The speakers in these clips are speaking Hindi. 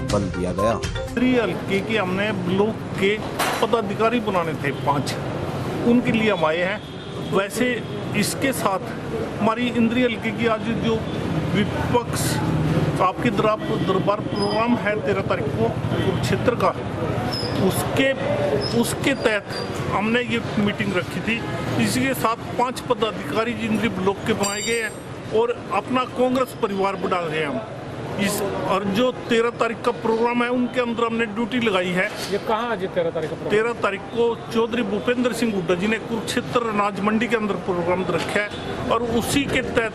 बल दिया गया। हल्के के हमने ब्लॉक के पदाधिकारी बनाने थे 5, उनके लिए हम आए हैं। वैसे इसके साथ हमारी इंद्री हल्के की आज जो विपक्ष आपके दरबार प्रोग्राम है 13 तारीख को कुरुक्षेत्र का, उसके तहत हमने ये मीटिंग रखी थी। इसी के साथ 5 पदाधिकारी इंद्री ब्लॉक के बनाए गए हैं और अपना कांग्रेस परिवार बढ़ा रहे हैं हम इस। और जो 13 तारीख का प्रोग्राम है उनके अंदर हमने ड्यूटी लगाई है। ये कहाँ है 13 तारीख का? 13 तारीख को चौधरी भूपेंद्र सिंह हुड्डा जी ने कुरुक्षेत्र अनाज मंडी के अंदर प्रोग्राम रखा है और उसी के तहत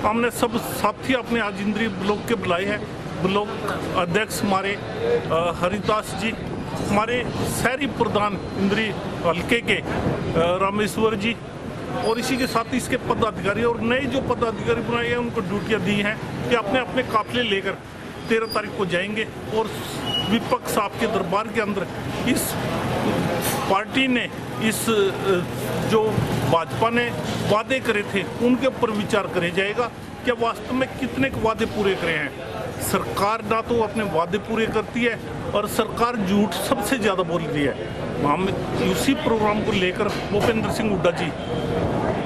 हमने सब साथी अपने आज इंद्री ब्लॉक के बुलाए हैं। ब्लॉक अध्यक्ष हमारे हरिदास जी, हमारे शहरी प्रधान इंद्री हल्के के रामेश्वर जी, और इसी के साथ इसके पदाधिकारी और नए जो पदाधिकारी बनाए हैं उनको ड्यूटियां दी हैं कि अपने अपने काफिले लेकर 13 तारीख को जाएंगे और विपक्ष आपके दरबार के अंदर इस पार्टी ने इस जो भाजपा ने वादे करे थे उनके ऊपर विचार करे जाएगा कि वास्तव में कितने वादे पूरे करे हैं। सरकार ना तो अपने वादे पूरे करती है और सरकार झूठ सबसे ज़्यादा बोल रही है। हम उसी प्रोग्राम को लेकर भूपेंद्र सिंह हुड्डा जी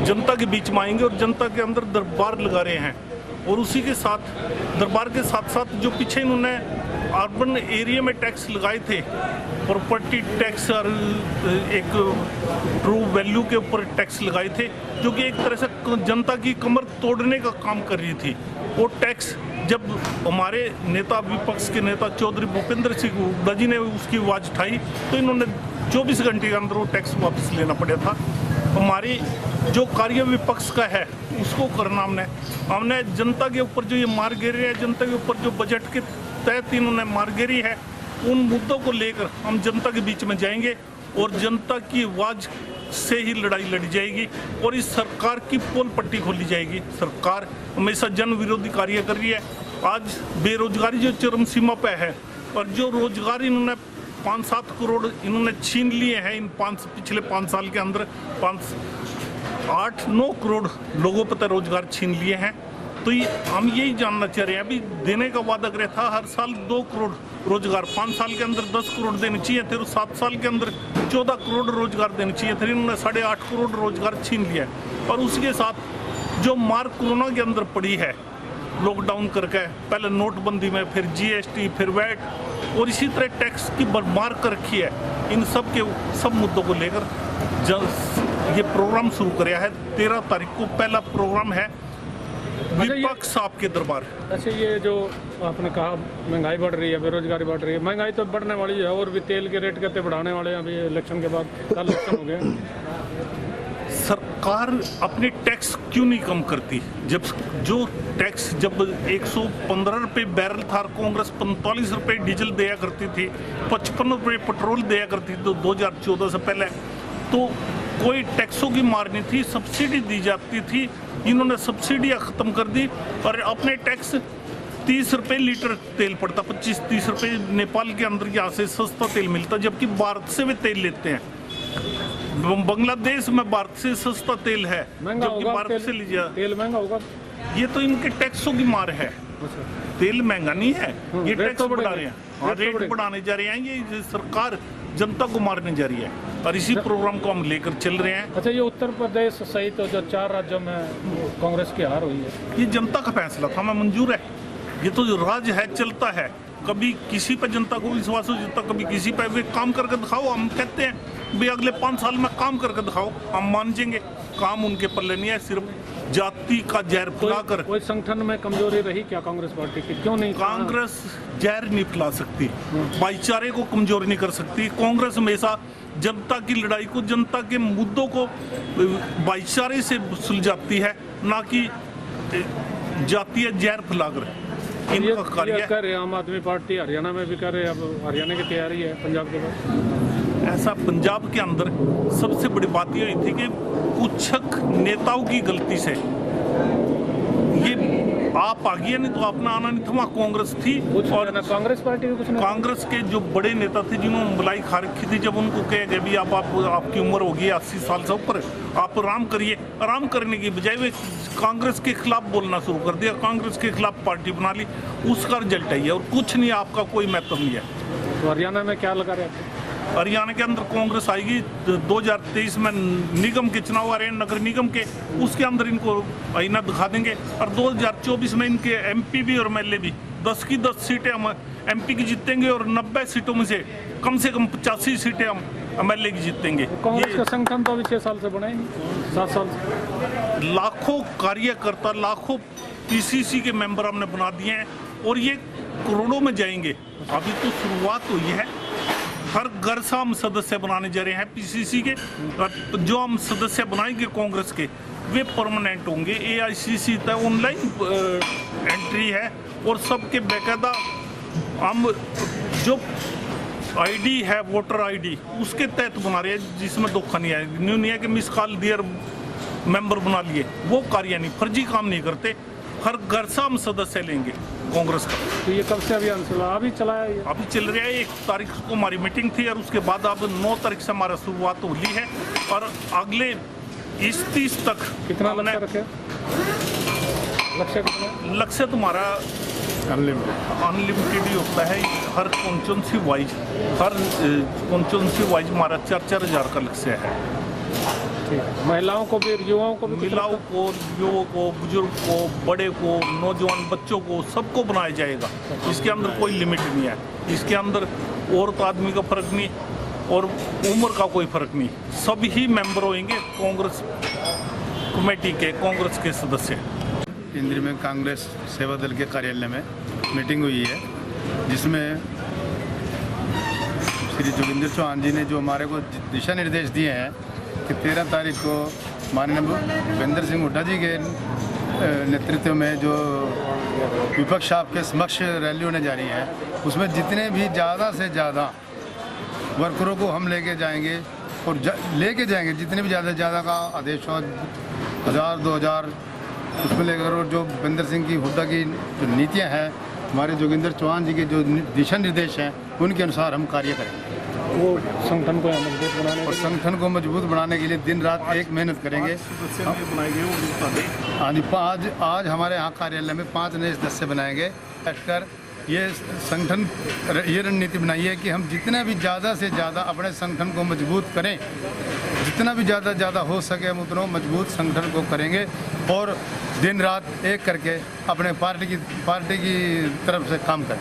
जनता के बीच में आएंगे और जनता के अंदर दरबार लगा रहे हैं। और उसी के साथ दरबार के साथ साथ जो पीछे इन्होंने अर्बन एरिया में टैक्स लगाए थे, प्रॉपर्टी टैक्स और एक ट्रू वैल्यू के ऊपर टैक्स लगाए थे, जो कि एक तरह से जनता की कमर तोड़ने का काम कर रही थी। वो टैक्स जब हमारे नेता विपक्ष के नेता चौधरी भूपेंद्र सिंह हुड्डा जी ने उसकी आवाज़ उठाई तो इन्होंने 24 घंटे के अंदर वो टैक्स वापस लेना पड़ा था। हमारी जो कार्य विपक्ष का है उसको करना हमने जनता के ऊपर जो ये मारगिरी है, जनता के ऊपर जो बजट के तहत इन्होंने मारगिरी है, उन मुद्दों को लेकर हम जनता के बीच में जाएंगे और जनता की आवाज़ से ही लड़ाई लड़ी जाएगी और इस सरकार की पोल पट्टी खोली जाएगी। सरकार हमेशा जन विरोधी कार्य कर रही है। आज बेरोजगारी जो चरम सीमा पे है और जो रोजगार इन्होंने 5-7 करोड़ इन्होंने छीन लिए हैं इन पिछले 5 साल के अंदर 8-9 करोड़ लोगों पर रोजगार छीन लिए हैं। तो हम यही जानना चाह रहे हैं, अभी देने का वादा करे था हर साल 2 करोड़ रोजगार, 5 साल के अंदर 10 करोड़ देने चाहिए थे और 7 साल के अंदर 14 करोड़ रोजगार देने चाहिए थे। इन्होंने 8.5 करोड़ रोजगार छीन लिया है। और उसके साथ जो मार कोरोना के अंदर पड़ी है लॉकडाउन करके, पहले नोटबंदी में, फिर GST, फिर वैट और इसी तरह टैक्स की मार कर रखी है, इन सब मुद्दों को लेकर ये प्रोग्राम शुरू कराया है। 13 तारीख को पहला प्रोग्राम है विपक्ष आपके दरबार। अच्छा, ये जो आपने कहा महंगाई बढ़ रही है, बेरोजगारी बढ़ रही है, महंगाई तो बढ़ने वाली है और भी तेल के रेट कहते बढ़ाने वाले हैं। अभी इलेक्शन के बाद कल इलेक्शन हो गया। सरकार अपने टैक्स क्यों नहीं कम करती? जब 115 रुपये बैरल था, कांग्रेस 45 रुपये डीजल दिया करती थी, 55 रुपये पेट्रोल दिया करती थी 2014 से पहले, तो कोई टैक्सों की मार नहीं थी, सब्सिडी दी जाती थी। इन्होंने सब्सिडियाँ ख़त्म कर दी और अपने टैक्स 30 रुपये लीटर तेल पड़ता, 25-30 रुपये नेपाल के अंदर यहाँ से सस्ता तेल मिलता, जबकि भारत से भी तेल लेते हैं। बांग्लादेश में भारत से सस्ता तेल है, जबकि भारत से लीजिए तेल महंगा होगा। ये तो इनके टैक्सों की मार है। तेल महंगा नहीं है, ये टैक्स बढ़ा रहे हैं, रेट बढ़ाने जा रहे हैं। ये सरकार जनता को मारने जा रही है और इसी प्रोग्राम को हम लेकर चल रहे हैं। अच्छा, ये उत्तर प्रदेश सहित जो 4 राज्यों में कांग्रेस की हार हुई है, ये जनता का फैसला था, हमें मंजूर है। ये तो जो राज है चलता है, कभी किसी पर जनता को विश्वास हो जाता, कभी किसी पर। वे काम करके दिखाओ, हम कहते हैं भाई अगले 5 साल में काम करके दिखाओ, हम मान जाएंगे। काम उनके पल्ले नहीं है, सिर्फ जाति का जहर फैलाकर। कोई संगठन में कमजोरी रही क्या कांग्रेस पार्टी की? क्यों नहीं? कांग्रेस जहर नहीं फैला सकती, भाईचारे को कमजोर नहीं कर सकती। कांग्रेस हमेशा जनता की लड़ाई को, जनता के मुद्दों को भाईचारे से सुलझाती है, ना कि जातीय जहर फैलाकर। इनका कार्य कर रहे आम आदमी पार्टी हरियाणा में भी कर रहे, अब हरियाणा की तैयारी है पंजाब के बाद। ऐसा पंजाब के अंदर सबसे बड़ी बात ये हुई थी कि कुछ नेताओं की गलती से ये आप आ गए, नहीं तो अपना आना नहीं था। वहाँ कांग्रेस थी और कांग्रेस पार्टी में कुछ नहीं। कांग्रेस के जो बड़े नेता थे जिन्होंने मलाई खा रखी थी, जब उनको कहे गए भी आप आपकी उम्र होगी 80 साल से ऊपर, आप आराम करिए, आराम करने की बजाय वे कांग्रेस के खिलाफ बोलना शुरू कर दिया, कांग्रेस के खिलाफ पार्टी बना ली। उसका रिजल्ट है और कुछ नहीं, आपका कोई महत्व नहीं है। तो हरियाणा में क्या लगा रहे हैं? हरियाणा के अंदर कांग्रेस आएगी। 2023 में निगम के चुनाव आ रहे हैं, नगर निगम के, उसके अंदर इनको आईना दिखा देंगे। और 2024 में इनके एमपी भी और एमएलए भी 10 की 10 सीटें हम एमपी की जीतेंगे और 90 सीटों में से कम 85 सीटें हम एमएलए की जीतेंगे। कांग्रेस का संगठन तो अभी 6 साल से बना ही नहीं, 7 साल से। लाखों कार्यकर्ता, लाखों पीसीसी के मेंबर हमने बना दिए हैं और ये करोड़ों में जाएंगे। अभी तो शुरुआत हुई है। हर घर से हम सदस्य बनाने जा रहे हैं पीसीसी के, और जो हम सदस्य बनाएंगे कांग्रेस के वे परमानेंट होंगे। एआईसीसी तक ऑनलाइन एंट्री है और सबके बेकायदा हम जो आईडी है, वोटर आईडी, उसके तहत बना रहे हैं, जिसमें धोखा नहीं है। न्यू नहीं है कि मिस कॉल दियर मेंबर बना लिए, वो कार्य नहीं, फर्जी काम नहीं करते। हर घर से हम सदस्य लेंगे कांग्रेस का। तो ये कब से अभियान चला? अभी चलाया ये? अभी चल रहा है। 1 तारीख को हमारी मीटिंग थी और उसके बाद अब 9 तारीख से हमारा शुरुआत होली है और अगले 30 तक कितना लक्ष्य रखे? लक्ष्य कितना? लक्ष्य तुम्हारा अनलिमिटेड ही होता है। हर कॉन्स्टिट्यूंसी वाइज हमारा 4-4 हज़ार का लक्ष्य है। महिलाओं को भी, युवाओं को भी, महिलाओं को, युवाओं को, बुजुर्ग को, बड़े को, नौजवान बच्चों को, सबको बनाया जाएगा। इसके अंदर कोई लिमिट नहीं है। इसके अंदर औरत आदमी का फर्क नहीं और उम्र का कोई फर्क नहीं, सभी मेंबर होंगे कांग्रेस कमेटी के, कांग्रेस के सदस्य। केंद्र में कांग्रेस सेवा दल के कार्यालय में मीटिंग हुई है, जिसमें श्री जोगिंदर चौहान जी ने जो हमारे को दिशा निर्देश दिए हैं कि 13 तारीख को माननीय भूपेंद्र सिंह हुड्डा जी के नेतृत्व में जो विपक्ष आपके समक्ष रैली होने जा रही है, उसमें जितने भी ज़्यादा से ज़्यादा वर्करों को हम लेके जाएंगे और लेके जाएंगे, जितने भी ज़्यादा से ज़्यादा का आदेश हो, 1000 2000 उसमें लेकर, और जो भूपेंद्र सिंह की हुड्डा की जो नीतियाँ हैं, हमारे जोगिंदर चौहान जी के जो दिशा निर्देश हैं, उनके अनुसार हम कार्य करेंगे। वो संगठन को मजबूत बनाने और संगठन को मजबूत बनाने के लिए दिन रात एक मेहनत करेंगे। आज हमारे यहाँ कार्यालय में 5 नए सदस्य बनाएंगे। बैठकर ये संगठन, ये रणनीति बनाई है कि हम जितना भी ज़्यादा से ज़्यादा अपने संगठन को मजबूत करें, जितना भी ज़्यादा हो सके हम उतना मजबूत संगठन को करेंगे और दिन रात एक करके अपने पार्टी की तरफ से काम करें।